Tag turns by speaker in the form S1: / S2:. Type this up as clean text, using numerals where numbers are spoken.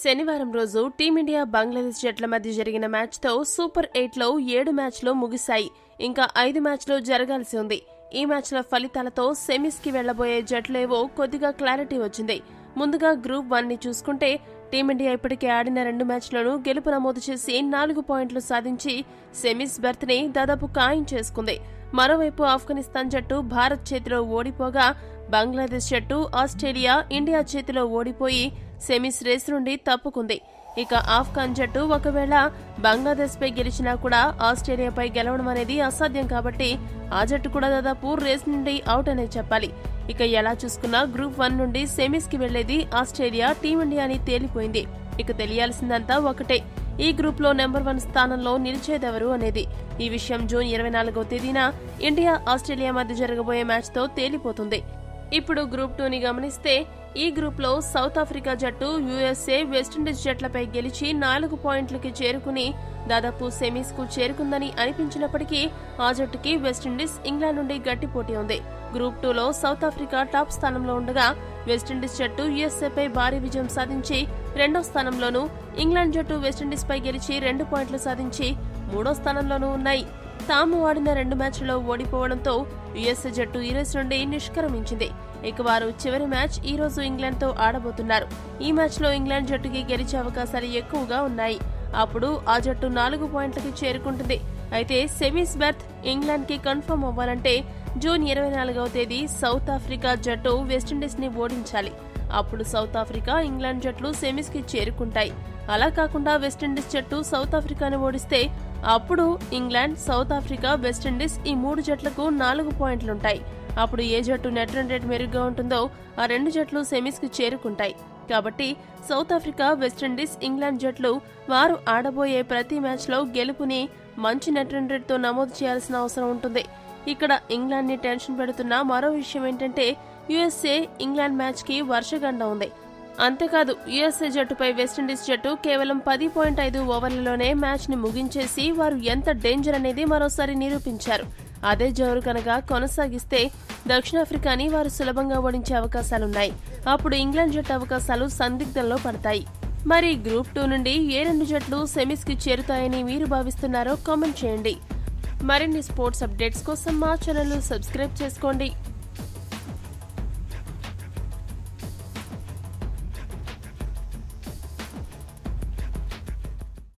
S1: శనివారం రోజు టీమిండియా బంగ్లాదేశ్ జట్ల మధ్య జరిగిన మ్యాచ్తో సూపర్ 8లో 7 మ్యాచ్లు ముగిశాయి. ఇంకా 5 మ్యాచ్లు జరగాల్సి ఉంది. ఈ మ్యాచ్ల ఫలితాలతో సెమీస్కి వెళ్లబోయే జట్లేవో కొద్దిగా క్లారిటీ వచ్చింది. ముందుగా గ్రూప్ 1ని చూసుకుంటే టీమిండియా ఇప్పటికే ఆడిన 2 మ్యాచ్లను గెలుపు నమోదు చేసి 4 పాయింట్లు సాధించి సెమీస్ బెర్త్ని దాదాపు ఖాయం చేసుకుంది. మరోవైపు ఆఫ్ఘనిస్తాన్ జట్టు భారత్ చేతిలో ఓడిపోగా బంగ్లాదేశ్ జట్టు ఆస్ట్రేలియా, ఇండియా చేతిలో ఓడిపోయి సెమీస్ రేస్ నుండి తప్పుకుంది. ఇక ఆఫ్ఘాన్ జట్టు ఒకవేళ బంగ్లాదేశ్ పై గెలిచినా కూడా ఆస్ట్రేలియాపై గెలవడం అనేది అసాధ్యం కాబట్టి ఆ జట్టు కూడా దాదాపు రేస్ నుండి అవుట్ అనే చెప్పాలి. ఇక ఎలా చూసుకున్నా గ్రూప్ 1 నుండి సెమీస్ కి వెళ్లేది ఆస్ట్రేలియా, టీమిండియా అని తేలిపోయింది. ఇక తెలియాల్సిందంతా ఒకటే, ఈ గ్రూప్ లో నెంబర్ 1 స్థానంలో నిలిచేదెవరు అనేది. ఈ విషయం జూన్ 24వ తేదీన ఇండియా, ఆస్ట్రేలియా మధ్య జరగబోయే మ్యాచ్ తో తేలిపోతుంది. ఇప్పుడు గ్రూప్ 2ని గమనిస్తే ఈ గ్రూప్ లో సౌత్ ఆఫ్రికా జట్టు యుఎస్ఏ, వెస్టిండీస్ జట్లపై గెలిచి 4 పాయింట్లకి చేరుకుని దాదాపు సెమీస్ కు చేరుకుందని అనిపించినప్పటికీ ఆ జట్టుకి వెస్టిండీస్, ఇంగ్లాండ్ నుండి గట్టి పోటీ ఉంది. గ్రూప్ 2లో సౌత్ ఆఫ్రికా టాప్ స్థానంలో ఉండగా వెస్టిండీస్ జట్టు యుఎస్ఏపై భారీ విజయం సాధించి 2వ స్థానంలోనూ, ఇంగ్లాండ్ జట్టు వెస్టిండీస్ పై గెలిచి 2 పాయింట్లు సాధించి 3వ స్థానంలోనూ ఉన్నాయి. తాము ఆడిన 2 మ్యాచ్లలో ఓడిపోవడంతో యుఎస్ఏ జట్టు ఈ రేస్ నుండి నిష్క్రమించింది. ఇక వారు చివరి మ్యాచ్ ఈ రోజు ఇంగ్లాండ్ తో ఆడబోతున్నారు. ఈ మ్యాచ్ లో ఇంగ్లాండ్ జట్టుకి గెలిచే అవకాశాలు ఎక్కువగా ఉన్నాయి. అప్పుడు ఆ జట్టు 4 పాయింట్లకి చేరుకుంటుంది. అయితే సెమీస్ బెర్త్ ఇంగ్లాండ్ కి కన్ఫర్మ్ అవ్వాలంటే జూన్ 24వ తేదీ సౌత్ ఆఫ్రికా జట్టు వెస్టిండీస్ ని ఓడించాలి. అప్పుడు సౌత్ ఆఫ్రికా, ఇంగ్లాండ్ జట్లు సెమీస్ కి చేరుకుంటాయి. అలా కాకుండా వెస్టిండీస్ జట్టు సౌత్ ఆఫ్రికాను ఓడిస్తే అప్పుడు ఇంగ్లాండ్, సౌత్ ఆఫ్రికా, వెస్టిండీస్ ఈ 3 జట్లకు 4 పాయింట్లుంటాయి. అప్పుడు ఏ జట్టు నెట్ రన్ రేట్ మెరుగ్గా ఉంటుందో ఆ 2 జట్లు సెమీస్ కి చేరుకుంటాయి. కాబట్టి సౌత్ ఆఫ్రికా, వెస్టిండీస్, ఇంగ్లాండ్ జట్లు వారు ఆడబోయే ప్రతి మ్యాచ్ లో గెలుపుని మంచి నెట్ రన్ రేట్ తో నమోదు చేయాల్సిన అవసరం ఉంటుంది. ఇక్కడ ఇంగ్లాండ్ ని టెన్షన్ పెడుతున్న మరో విషయం ఏంటంటే యుఎస్ఏ, ఇంగ్లాండ్ మ్యాచ్ కి వర్షగండ ఉంది. అంతేకాదు యుఎస్ఏ జట్టుపై వెస్టిండీస్ జట్టు కేవలం 10.5 ఓవర్లలోనే మ్యాచ్ ని ముగించేసి వారు ఎంత డేంజర్ అనేది మరోసారి నిరూపించారు. అదే జోరు కనుక కొనసాగిస్తే దక్షిణాఫ్రికాని వారు సులభంగా ఓడించే అవకాశాలున్నాయి. అప్పుడు ఇంగ్లాండ్ జట్టు అవకాశాలు సందిగ్ధంలో పడతాయి. మరి గ్రూప్ 2 నుండి ఏ 2 జట్లు సెమీస్ కి చేరుతాయని మీరు భావిస్తున్నారో కామెంట్ చేయండి. మరిన్ని స్పోర్ట్స్ అప్డేట్స్ కోసం మా ఛానల్ సబ్స్క్రైబ్ చేసుకోండి.